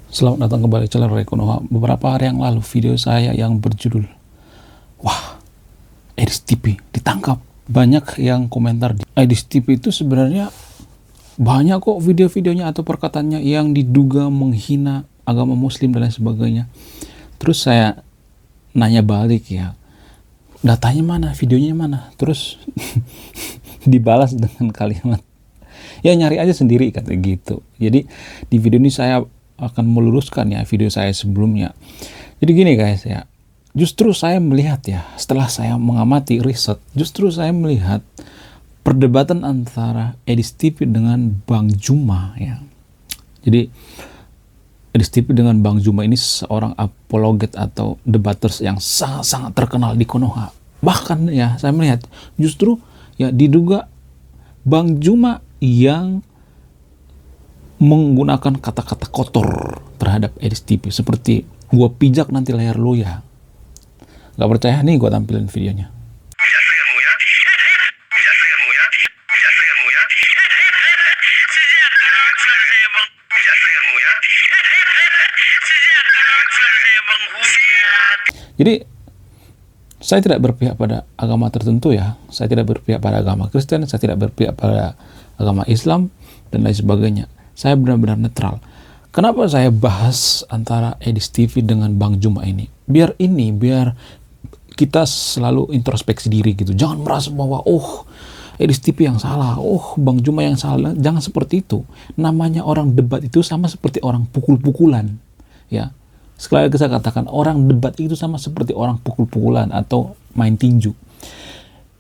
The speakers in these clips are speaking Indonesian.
Selamat datang kembali channel Ray Konoha. Beberapa hari yang lalu video saya yang berjudul "Wah, Edis TV ditangkap." Banyak yang komentar di Edis TV itu sebenarnya banyak kok video-videonya atau perkataannya yang diduga menghina agama muslim dan lain sebagainya. Terus saya nanya balik ya, datanya mana, videonya mana? Terus dibalas dengan kalimat, ya nyari aja sendiri kata gitu. Jadi di video ini saya akan meluruskan ya video saya sebelumnya. Jadi gini guys ya, justru saya melihat ya, setelah saya mengamati riset, justru saya melihat perdebatan antara Edis TV dengan Bang Juma ya. Jadi Edis TV dengan Bang Juma ini seorang apologet atau debaters yang sangat-sangat terkenal di Konoha. Bahkan ya saya melihat justru ya diduga Bang Juma yang menggunakan kata-kata kotor terhadap Edis TV, seperti gua pijak nanti layar lu ya. Gak percaya nih gua tampilin videonya. Pijak layarmu ya. Pijak layarmu ya. Pijak layarmu ya. Sejak kapan saya pijak layarmu ya. Sejak kapan saya menghujat. Jadi saya tidak berpihak pada agama tertentu ya. Saya tidak berpihak pada agama Kristen, saya tidak berpihak pada agama Islam dan lain sebagainya. Saya benar-benar netral. Kenapa saya bahas antara Edis TV dengan Bang Juma ini? Biar kita selalu introspeksi diri gitu. Jangan merasa bahwa Edis TV yang salah, Bang Juma yang salah. Jangan seperti itu. Namanya orang debat itu sama seperti orang pukul-pukulan. Ya. Sekali lagi saya katakan, orang debat itu sama seperti orang pukul-pukulan atau main tinju.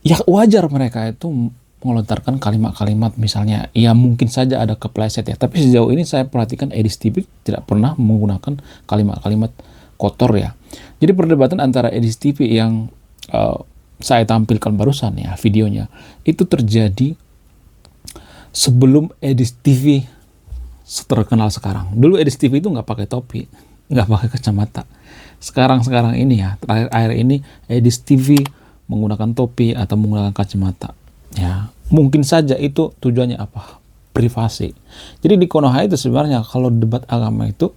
Ya wajar mereka itu melontarkan kalimat-kalimat, misalnya ya mungkin saja ada kepleset ya, tapi sejauh ini saya perhatikan Edis TV tidak pernah menggunakan kalimat-kalimat kotor ya. Jadi perdebatan antara Edis TV yang saya tampilkan barusan ya videonya, itu terjadi sebelum Edis TV terkenal sekarang. Dulu Edis TV itu nggak pakai topi, nggak pakai kacamata. Sekarang ini ya, terakhir ini Edis TV menggunakan topi atau menggunakan kacamata. Ya, mungkin saja itu tujuannya apa? Privasi. Jadi di Konoha itu sebenarnya kalau debat agama itu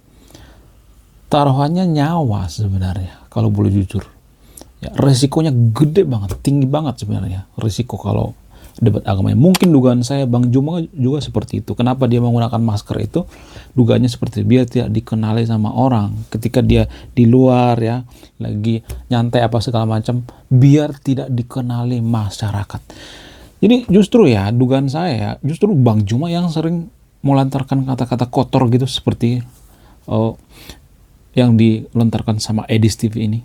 taruhannya nyawa sebenarnya, kalau boleh jujur. Ya, resikonya gede banget, tinggi banget sebenarnya risiko kalau debat agama. Mungkin dugaan saya Bang Juma juga seperti itu. Kenapa dia menggunakan masker itu? Dugaannya seperti biar tidak dikenali sama orang ketika dia di luar ya, lagi nyantai apa segala macam, biar tidak dikenali masyarakat. Jadi justru ya, dugaan saya justru Bang Juma yang sering melontarkan kata-kata kotor gitu seperti yang dilontarkan sama Edis TV ini.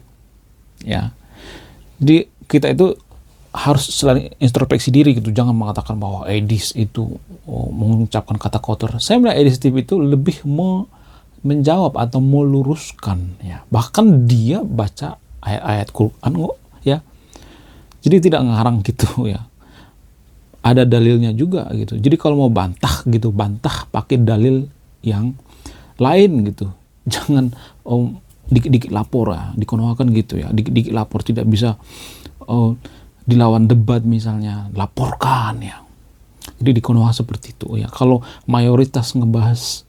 Ya. Jadi kita itu harus selalu introspeksi diri gitu, jangan mengatakan bahwa Edis itu mengucapkan kata kotor. Saya melihat Edis TV itu lebih menjawab atau meluruskan ya. Bahkan dia baca ayat-ayat Quran kok ya. Jadi tidak ngarang gitu ya. Ada dalilnya juga gitu. Jadi kalau mau bantah gitu, bantah pakai dalil yang lain gitu. Jangan dikit-dikit lapor ya. Di Konoha kan gitu ya. Dikit-dikit lapor, tidak bisa dilawan debat misalnya, laporkan ya. Jadi di Konoha seperti itu ya. Kalau mayoritas ngebahas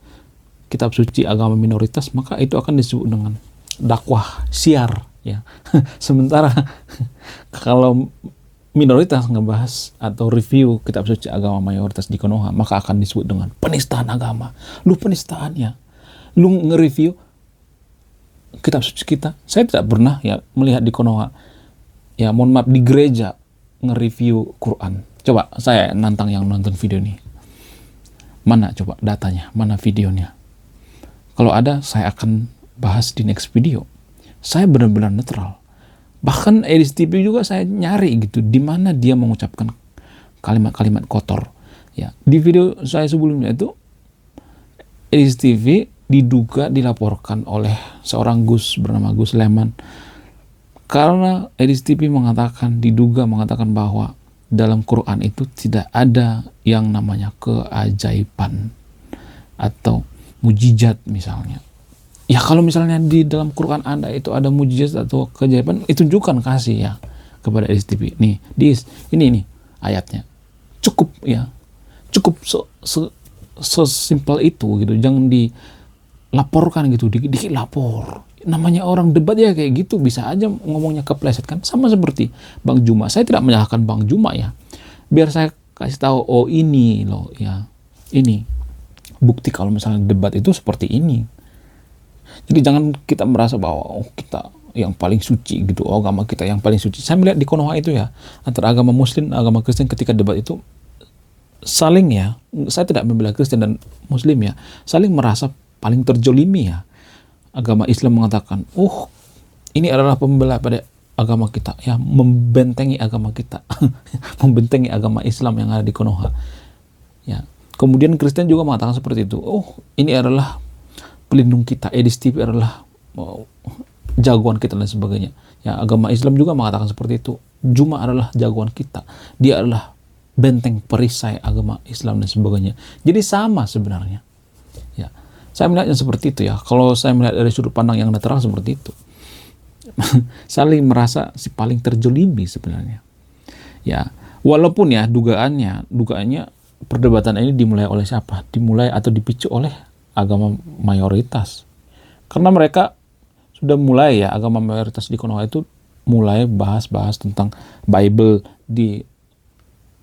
kitab suci agama minoritas, maka itu akan disebut dengan dakwah siar ya. Sementara kalau minoritas ngebahas atau review kitab suci agama mayoritas di Konoha, maka akan disebut dengan penistaan agama. Lu penistaan ya. Lu nge-review kitab suci kita. Saya tidak pernah ya melihat di Konoha, ya mohon maaf, di gereja nge-review Quran. Coba saya nantang yang nonton video ini. Mana coba datanya, mana videonya. Kalau ada, saya akan bahas di next video. Saya benar-benar netral. Bahkan Edis TV juga saya nyari gitu, di mana dia mengucapkan kalimat-kalimat kotor. Ya, di video saya sebelumnya itu Edis TV diduga dilaporkan oleh seorang Gus bernama Gus Leman, karena Edis TV diduga mengatakan bahwa dalam Quran itu tidak ada yang namanya keajaiban atau mujizat misalnya. Ya kalau misalnya di dalam Quran Anda itu ada mujizat atau keajaiban, itu tunjukkan, kasih ya kepada Edis TV. Nih, ini ayatnya. Cukup ya. Cukup sesimpel itu gitu. Jangan laporkan gitu, dikit-dikit lapor. Namanya orang debat ya kayak gitu, bisa aja ngomongnya kepleset kan. Sama seperti Bang Juma. Saya tidak menyalahkan Bang Juma ya. Biar saya kasih tahu, oh ini loh ya, ini bukti kalau misalnya debat itu seperti ini. Jadi jangan kita merasa bahwa oh kita yang paling suci gitu, oh agama kita yang paling suci. Saya melihat di Konoha itu ya, antara agama Muslim, agama Kristen ketika debat itu saling ya, saya tidak membela Kristen dan Muslim ya, saling merasa paling terjolimi ya. Agama Islam mengatakan, oh ini adalah pembela pada agama kita, ya membentengi agama kita, membentengi agama Islam yang ada di Konoha. Ya, kemudian Kristen juga mengatakan seperti itu, oh ini adalah pelindung kita, Edis TV adalah jagoan kita dan sebagainya. Ya, agama Islam juga mengatakan seperti itu, Juma adalah jagoan kita, dia adalah benteng perisai agama Islam dan sebagainya. Jadi sama sebenarnya. Ya, saya melihatnya seperti itu ya. Kalau saya melihat dari sudut pandang yang netral seperti itu, saling merasa si paling terjolimi sebenarnya. Ya, walaupun ya dugaannya perdebatan ini dimulai oleh siapa? Dimulai atau dipicu oleh agama mayoritas. Karena mereka sudah mulai ya, agama mayoritas di Konoha itu mulai bahas-bahas tentang Bible di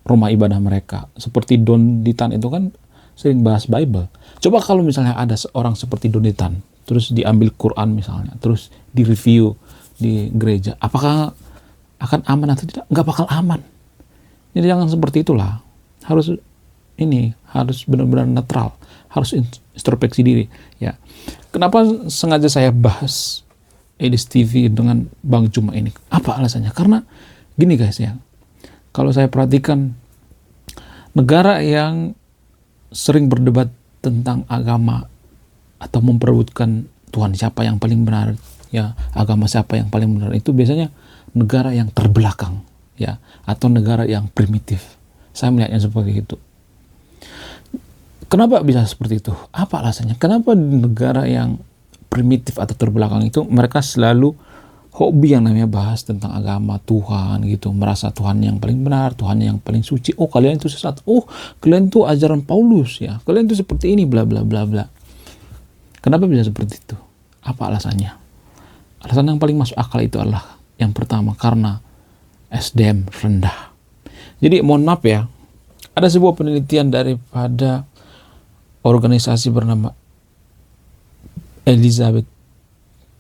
rumah ibadah mereka. Seperti Don Ditan itu kan sering bahas Bible. Coba kalau misalnya ada seorang seperti Don Ditan, terus diambil Quran misalnya, terus direview di gereja, apakah akan aman atau tidak? Nggak bakal aman. Jadi jangan seperti itulah. Harus benar-benar netral, harus introspeksi diri. Ya, kenapa sengaja saya bahas Edis TV dengan Bang Juma ini? Apa alasannya? Karena gini guys ya, kalau saya perhatikan negara yang sering berdebat tentang agama atau memperebutkan Tuhan siapa yang paling benar, ya agama siapa yang paling benar, itu biasanya negara yang terbelakang ya, atau negara yang primitif. Saya melihatnya seperti itu. Kenapa bisa seperti itu? Apa alasannya? Kenapa di negara yang primitif atau terbelakang itu mereka selalu hobi yang namanya bahas tentang agama Tuhan gitu, merasa Tuhan yang paling benar, Tuhan yang paling suci. Oh kalian itu sesat, oh kalian itu ajaran Paulus ya, kalian itu seperti ini bla bla bla bla. Kenapa bisa seperti itu? Apa alasannya? Alasan yang paling masuk akal itu adalah yang pertama, karena SDM rendah. Jadi mohon maaf ya, ada sebuah penelitian daripada organisasi bernama Elizabeth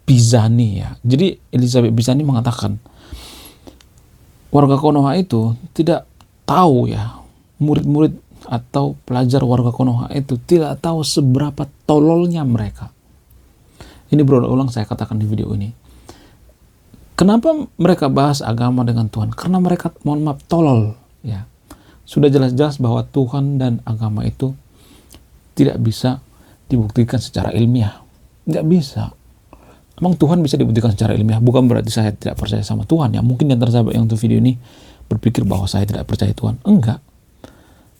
Pisani ya. Jadi Elizabeth Pisani mengatakan warga Konoha itu tidak tahu ya, murid-murid atau pelajar warga Konoha itu tidak tahu seberapa tololnya mereka. Ini berulang-ulang saya katakan di video ini. Kenapa mereka bahas agama dengan Tuhan? Karena mereka, mohon maaf, tolol ya. Sudah jelas-jelas bahwa Tuhan dan agama itu tidak bisa dibuktikan secara ilmiah. Nggak bisa. Emang Tuhan bisa dibuktikan secara ilmiah? Bukan berarti saya tidak percaya sama Tuhan ya. Mungkin di antara sahabat yang nonton video ini berpikir bahwa saya tidak percaya Tuhan. Enggak.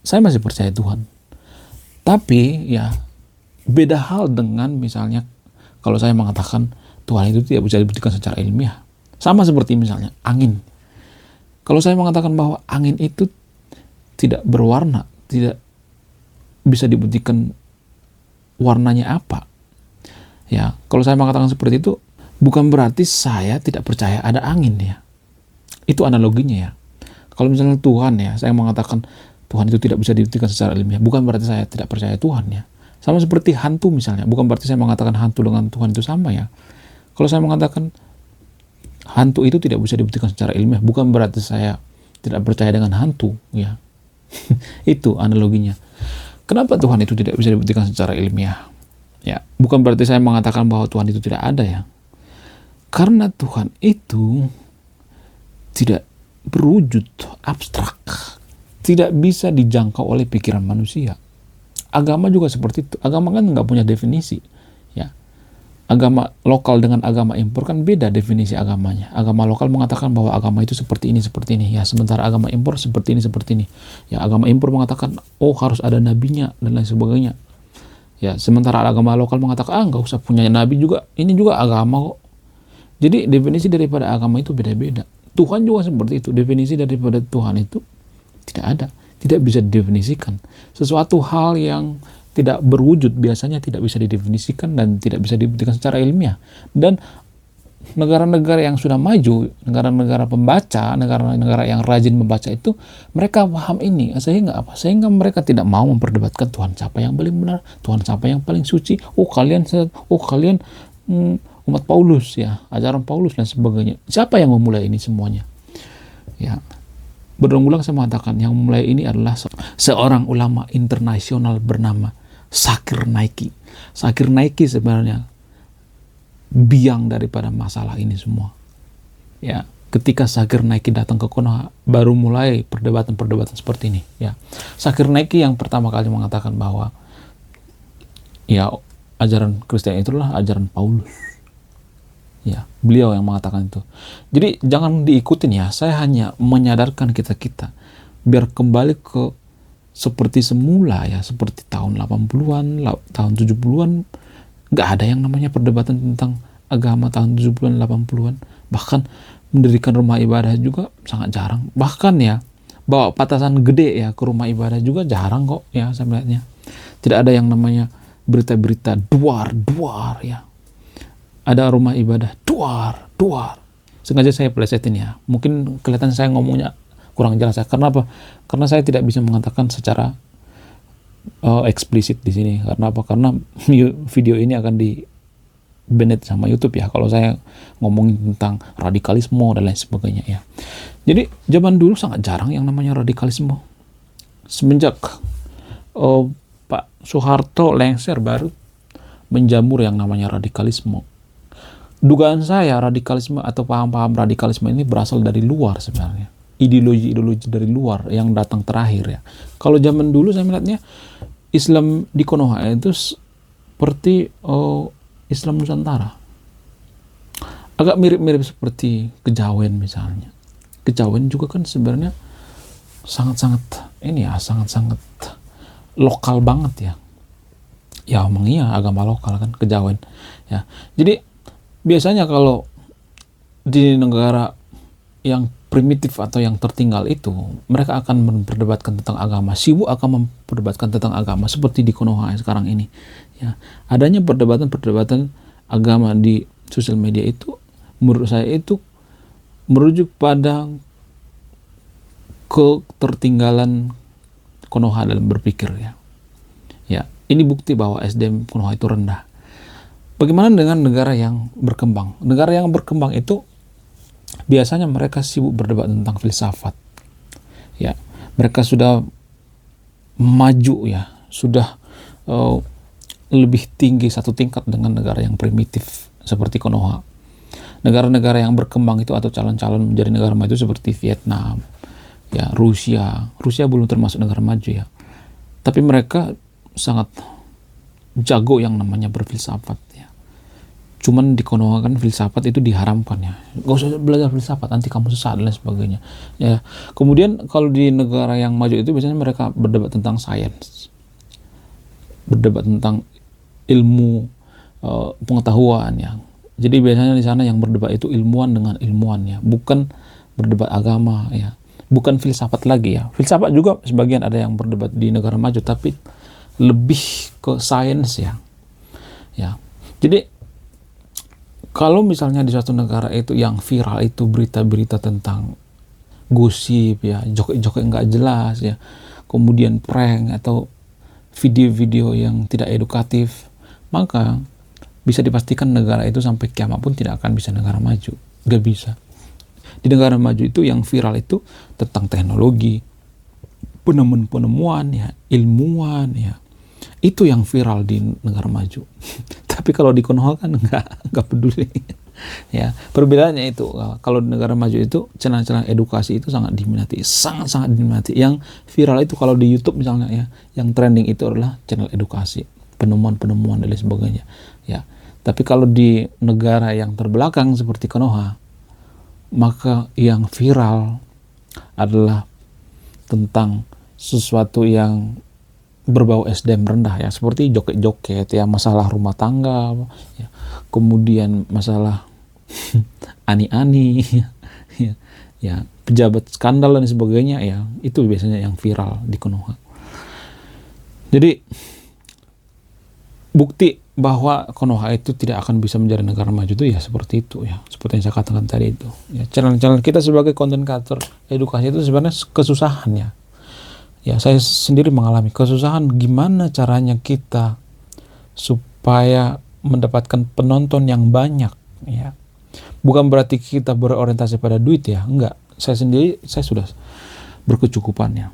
Saya masih percaya Tuhan. Tapi ya beda hal dengan misalnya kalau saya mengatakan Tuhan itu tidak bisa dibuktikan secara ilmiah. Sama seperti misalnya angin. Kalau saya mengatakan bahwa angin itu tidak berwarna, tidak bisa dibuktikan warnanya apa. Ya, kalau saya mengatakan seperti itu, bukan berarti saya tidak percaya ada angin ya. Itu analoginya ya. Kalau misalnya Tuhan ya, saya mengatakan Tuhan itu tidak bisa dibuktikan secara ilmiah, bukan berarti saya tidak percaya Tuhan ya. Sama seperti hantu misalnya, bukan berarti saya mengatakan hantu dengan Tuhan itu sama ya. Kalau saya mengatakan hantu itu tidak bisa dibuktikan secara ilmiah, bukan berarti saya tidak percaya dengan hantu ya. Itu analoginya. Kenapa Tuhan itu tidak bisa dibuktikan secara ilmiah? Ya, bukan berarti saya mengatakan bahwa Tuhan itu tidak ada ya. Karena Tuhan itu tidak berwujud abstrak, tidak bisa dijangkau oleh pikiran manusia. Agama juga seperti itu. Agama kan nggak punya definisi. Ya, agama lokal dengan agama impor kan beda definisi agamanya. Agama lokal mengatakan bahwa agama itu seperti ini, seperti ini. Ya, sementara agama impor seperti ini, seperti ini. Ya, agama impor mengatakan, oh harus ada nabinya dan lain sebagainya. Ya, sementara agama lokal mengatakan, nggak usah punya nabi juga. Ini juga agama kok. Jadi definisi daripada agama itu beda-beda. Tuhan juga seperti itu. Definisi daripada Tuhan itu tidak ada. Tidak bisa didefinisikan. Sesuatu hal yang tidak berwujud biasanya tidak bisa didefinisikan dan tidak bisa dibuktikan secara ilmiah. Dan negara-negara yang sudah maju, negara-negara pembaca, negara-negara yang rajin membaca itu, mereka paham ini. Sehingga apa? Sehingga mereka tidak mau memperdebatkan Tuhan siapa yang paling benar, Tuhan siapa yang paling suci. Kalian umat Paulus ya, ajaran Paulus dan sebagainya. Siapa yang memulai ini semuanya? Ya, berulang-ulang saya mengatakan yang memulai ini adalah seorang ulama internasional bernama Zakir Naiki. Zakir Naiki sebenarnya biang daripada masalah ini semua. Ya, ketika Zakir Naiki datang ke Konoha, baru mulai perdebatan-perdebatan seperti ini. Ya, Zakir Naiki yang pertama kali mengatakan bahwa ya ajaran Kristen itulah ajaran Paulus. Ya, beliau yang mengatakan itu. Jadi jangan diikutin ya. Saya hanya menyadarkan kita biar kembali ke seperti semula ya, seperti tahun 80-an, tahun 70-an. Nggak ada yang namanya perdebatan tentang agama tahun 70-an, 80-an. Bahkan mendirikan rumah ibadah juga sangat jarang. Bahkan ya, bawa patasan gede ya ke rumah ibadah juga jarang kok ya saya melihatnya. Tidak ada yang namanya berita-berita duar ya. Ada rumah ibadah duar. Sengaja saya plesetin ya. Mungkin kelihatan saya ngomongnya kurang jelas ya. Karena apa? Karena saya tidak bisa mengatakan secara eksplisit di sini. Karena apa? Karena video ini akan di banned sama YouTube ya kalau saya ngomongin tentang radikalisme dan lain sebagainya ya. Jadi zaman dulu sangat jarang yang namanya radikalisme. Semenjak Pak Soeharto lengser baru menjamur yang namanya radikalisme. Dugaan saya radikalisme atau paham-paham radikalisme ini berasal dari luar sebenarnya. Ideologi-ideologi dari luar yang datang terakhir ya. Kalau zaman dulu saya melihatnya Islam di Konoha itu seperti Islam Nusantara. Agak mirip-mirip seperti Kejawen misalnya. Kejawen juga kan sebenarnya sangat-sangat lokal banget ya. Ya emang iya agama lokal kan Kejawen ya. Jadi biasanya kalau di negara yang primitif atau yang tertinggal itu, mereka akan memperdebatkan tentang agama. Sibuk akan memperdebatkan tentang agama seperti di Konoha sekarang ini. Ya, adanya perdebatan-perdebatan agama di sosial media itu, menurut saya itu merujuk pada ketertinggalan Konoha dalam berpikir ya. Ya, ini bukti bahwa SDM Konoha itu rendah. Bagaimana dengan negara yang berkembang? Negara yang berkembang itu biasanya mereka sibuk berdebat tentang filsafat. Ya, mereka sudah maju ya, sudah lebih tinggi satu tingkat dengan negara yang primitif seperti Konoha. Negara-negara yang berkembang itu atau calon-calon menjadi negara maju seperti Vietnam, ya, Rusia belum termasuk negara maju ya. Tapi mereka sangat jago yang namanya berfilsafat ya. Cuman di Konoha kan filsafat itu diharamkan ya. Gak usah belajar filsafat, nanti kamu sesat dan lain sebagainya. Ya. Kemudian kalau di negara yang maju itu biasanya mereka berdebat tentang sains. Berdebat tentang ilmu pengetahuan ya. Jadi biasanya di sana yang berdebat itu ilmuwan dengan ilmuwan ya, bukan berdebat agama ya. Bukan filsafat lagi ya. Filsafat juga sebagian ada yang berdebat di negara maju, tapi lebih ke sains ya. Ya. Jadi kalau misalnya di suatu negara itu yang viral itu berita-berita tentang gosip ya, joget-joget nggak jelas ya, kemudian prank atau video-video yang tidak edukatif, maka bisa dipastikan negara itu sampai kiamat pun tidak akan bisa negara maju. Nggak bisa. Di negara maju itu yang viral itu tentang teknologi, penemuan-penemuan ya, ilmuwan ya. Itu yang viral di negara maju. Tapi kalau di Konoha kan nggak peduli. Ya, perbedaannya itu kalau di negara maju itu channel-channel edukasi itu sangat diminati, sangat diminati. Yang viral itu kalau di YouTube misalnya ya, yang trending itu adalah channel edukasi, penemuan-penemuan dan lain sebagainya. Ya, tapi kalau di negara yang terbelakang seperti Konoha, maka yang viral adalah tentang sesuatu yang berbau SDM rendah ya, seperti joget-joget ya, masalah rumah tangga ya, kemudian masalah ani-ani ya, pejabat skandal dan sebagainya ya, itu biasanya yang viral di Konoha. Jadi bukti bahwa Konoha itu tidak akan bisa menjadi negara maju itu ya seperti itu ya, seperti yang saya katakan tadi itu ya. Channel-channel kita sebagai content creator edukasi itu sebenarnya kesusahannya ya. Saya sendiri mengalami kesusahan gimana caranya kita supaya mendapatkan penonton yang banyak ya. Bukan berarti kita berorientasi pada duit ya, enggak. Saya sendiri, saya sudah berkecukupan ya.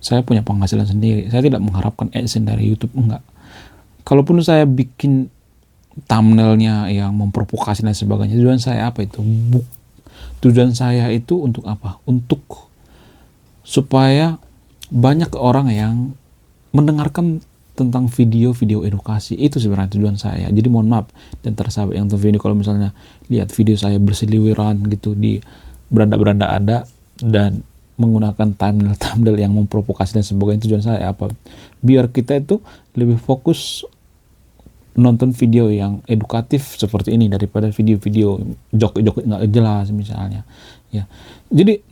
Saya punya penghasilan sendiri. Saya tidak mengharapkan AdSense dari YouTube, enggak. Kalaupun saya bikin thumbnailnya yang memprovokasi dan sebagainya, tujuan saya apa itu? Tujuan saya itu untuk apa? Untuk supaya banyak orang yang mendengarkan tentang video-video edukasi. Itu sebenarnya tujuan saya. Jadi mohon maaf dan tersahabat yang nonton video, kalau misalnya lihat video saya berseliweran gitu di beranda-beranda ada dan menggunakan thumbnail yang memprovokasi dan sebagainya, tujuan saya apa? Biar kita itu lebih fokus nonton video yang edukatif seperti ini daripada video-video joget-joget nggak jelas misalnya ya. Jadi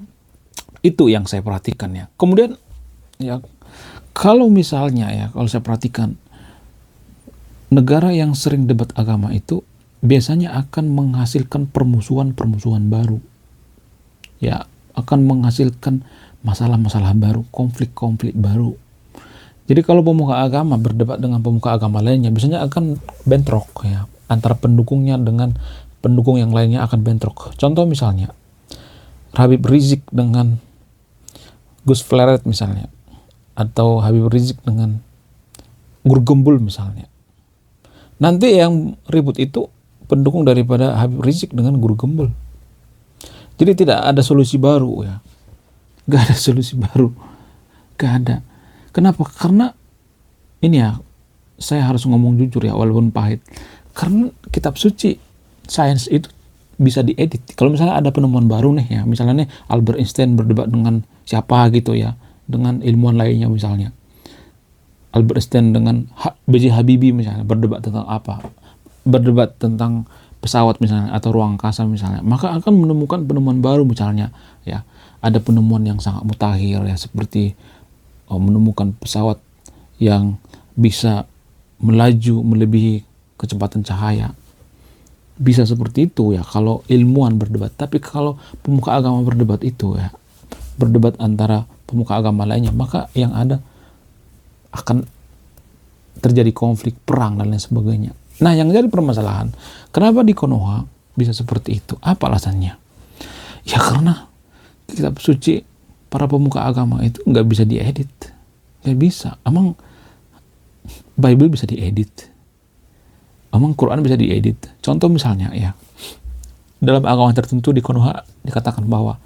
itu yang saya perhatikan ya. Kemudian ya, kalau misalnya ya, kalau saya perhatikan negara yang sering debat agama itu biasanya akan menghasilkan permusuhan-permusuhan baru ya, akan menghasilkan masalah-masalah baru, konflik-konflik baru. Jadi kalau pemuka agama berdebat dengan pemuka agama lainnya, biasanya akan bentrok ya, antara pendukungnya dengan pendukung yang lainnya akan bentrok. Contoh misalnya Habib Rizik dengan Gus Fleret misalnya, atau Habib Rizik dengan Guru Gembul misalnya. Nanti yang ribut itu pendukung daripada Habib Rizik dengan Guru Gembul. Jadi tidak ada solusi baru ya. Gak ada solusi baru. Gak ada. Kenapa? Karena ini ya, saya harus ngomong jujur ya, walaupun pahit. Karena kitab suci sains itu bisa diedit. Kalau misalnya ada penemuan baru nih ya, misalnya nih Albert Einstein berdebat dengan siapa gitu ya, dengan ilmuwan lainnya misalnya. Albert Einstein dengan B.J. Habibie misalnya berdebat tentang apa? Berdebat tentang pesawat misalnya atau ruang angkasa misalnya, maka akan menemukan penemuan baru misalnya ya. Ada penemuan yang sangat mutakhir ya, seperti menemukan pesawat yang bisa melaju melebihi kecepatan cahaya. Bisa seperti itu ya kalau ilmuwan berdebat. Tapi kalau pemuka agama berdebat itu ya, berdebat antara pemuka agama lainnya, maka yang ada akan terjadi konflik, perang dan lain sebagainya. Nah, yang jadi permasalahan, kenapa di Konoha bisa seperti itu? Apa alasannya? Ya karena kitab suci para pemuka agama itu nggak bisa diedit. Nggak bisa. Emang Bible bisa diedit? Emang Quran bisa diedit? Contoh misalnya ya, dalam agama tertentu di Konoha dikatakan bahwa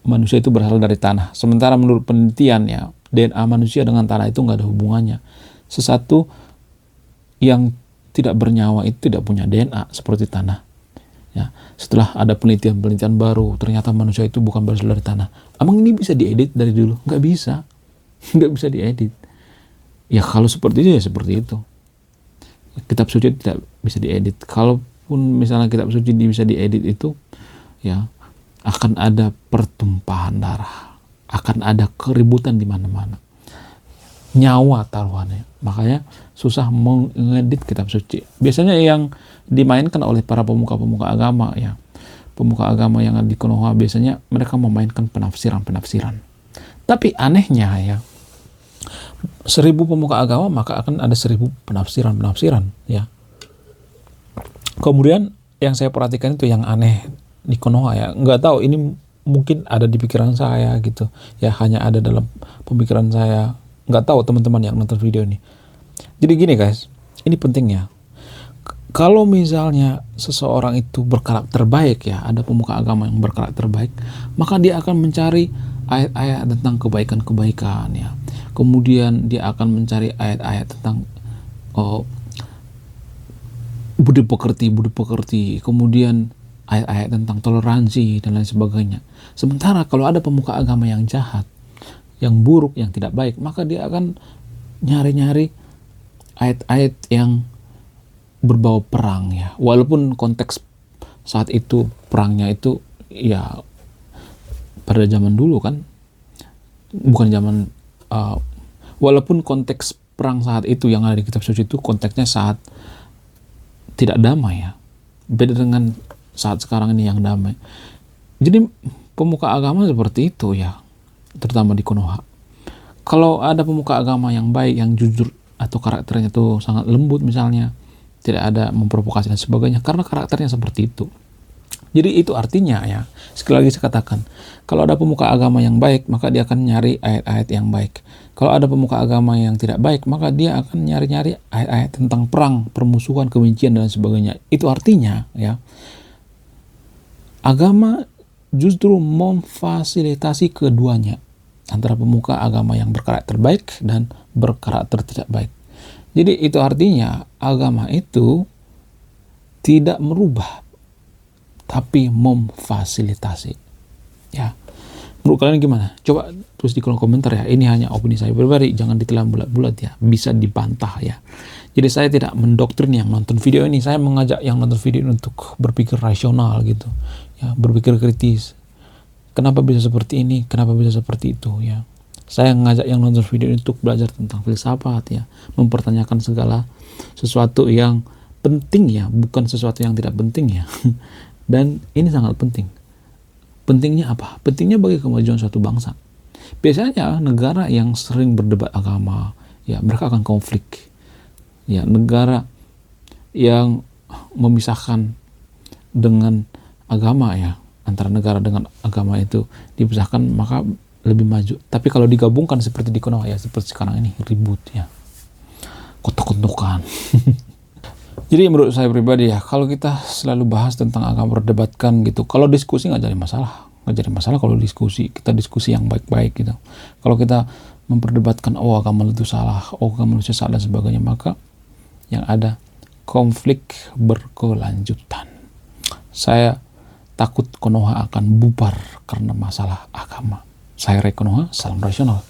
manusia itu berasal dari tanah. Sementara menurut penelitian ya, DNA manusia dengan tanah itu nggak ada hubungannya. Sesuatu yang tidak bernyawa itu tidak punya DNA seperti tanah. Ya, setelah ada penelitian-penelitian baru, ternyata manusia itu bukan berasal dari tanah. Emang ini bisa diedit dari dulu? Nggak bisa. Nggak bisa diedit. Ya kalau seperti itu ya seperti itu. Kitab suci tidak bisa diedit. Kalaupun misalnya kitab suci bisa diedit itu, ya akan ada pertumpahan darah, akan ada keributan di mana-mana, nyawa taruhannya. Makanya susah mengedit kitab suci. Biasanya yang dimainkan oleh para pemuka-pemuka agama ya, pemuka agama yang ada di Konoha, biasanya mereka memainkan penafsiran-penafsiran. Tapi anehnya ya, 1000 pemuka agama maka akan ada 1000 penafsiran-penafsiran ya. Kemudian yang saya perhatikan itu yang aneh di Konoha ya, nggak tahu ini mungkin ada di pikiran saya gitu ya, hanya ada dalam pemikiran saya, nggak tahu teman-teman yang nonton video ini. Jadi gini guys, ini pentingnya. Kalau misalnya seseorang itu berkarakter baik ya, ada pemuka agama yang berkarakter baik, maka dia akan mencari ayat-ayat tentang kebaikan-kebaikan ya. Kemudian dia akan mencari ayat-ayat tentang budi pekerti, kemudian ayat-ayat tentang toleransi dan lain sebagainya. Sementara kalau ada pemuka agama yang jahat, yang buruk, yang tidak baik, maka dia akan nyari-nyari ayat-ayat yang berbau perang ya. Walaupun konteks saat itu perangnya itu ya pada zaman dulu kan, bukan zaman walaupun konteks perang saat itu yang ada di kitab suci itu konteksnya saat tidak damai ya. Beda dengan saat sekarang ini yang damai. Jadi pemuka agama seperti itu ya, terutama di Konoha. Kalau ada pemuka agama yang baik, yang jujur, atau karakternya itu sangat lembut misalnya, tidak ada memprovokasi dan sebagainya, karena karakternya seperti itu. Jadi itu artinya ya, sekali lagi saya katakan, kalau ada pemuka agama yang baik, maka dia akan nyari ayat-ayat yang baik. Kalau ada pemuka agama yang tidak baik, maka dia akan nyari-nyari ayat-ayat tentang perang, permusuhan, kebencian, dan sebagainya. Itu artinya ya, agama justru memfasilitasi keduanya, antara pemuka agama yang berkarakter baik dan berkarakter tidak baik. Jadi itu artinya agama itu tidak merubah, tapi memfasilitasi. Ya, menurut kalian gimana? Coba tulis di kolom komentar ya. Ini hanya opini saya pribadi, jangan ditelan bulat-bulat ya. Bisa dibantah ya. Jadi saya tidak mendoktrin yang nonton video ini. Saya mengajak yang nonton video ini untuk berpikir rasional gitu. Ya, berpikir kritis. Kenapa bisa seperti ini? Kenapa bisa seperti itu? Ya, saya mengajak yang nonton video ini untuk belajar tentang filsafat ya, mempertanyakan segala sesuatu yang penting ya, bukan sesuatu yang tidak penting ya. Dan ini sangat penting. Pentingnya apa? Pentingnya bagi kemajuan suatu bangsa. Biasanya negara yang sering berdebat agama, ya mereka akan konflik. Ya, negara yang memisahkan dengan agama ya, antara negara dengan agama itu dipisahkan, maka lebih maju. Tapi kalau digabungkan seperti di Konoha ya, seperti sekarang ini, ribut ya, kotok-kotokan. Jadi menurut saya pribadi ya, kalau kita selalu bahas tentang agama, berdebatkan gitu, kalau diskusi nggak jadi masalah. Nggak jadi masalah kalau diskusi, kita diskusi yang baik-baik gitu. Kalau kita memperdebatkan, oh agama itu salah, oh agama itu salah dan sebagainya, maka yang ada konflik berkelanjutan. Saya takut Konoha akan bubar karena masalah agama. Saya Ray Konoha, salam rasional.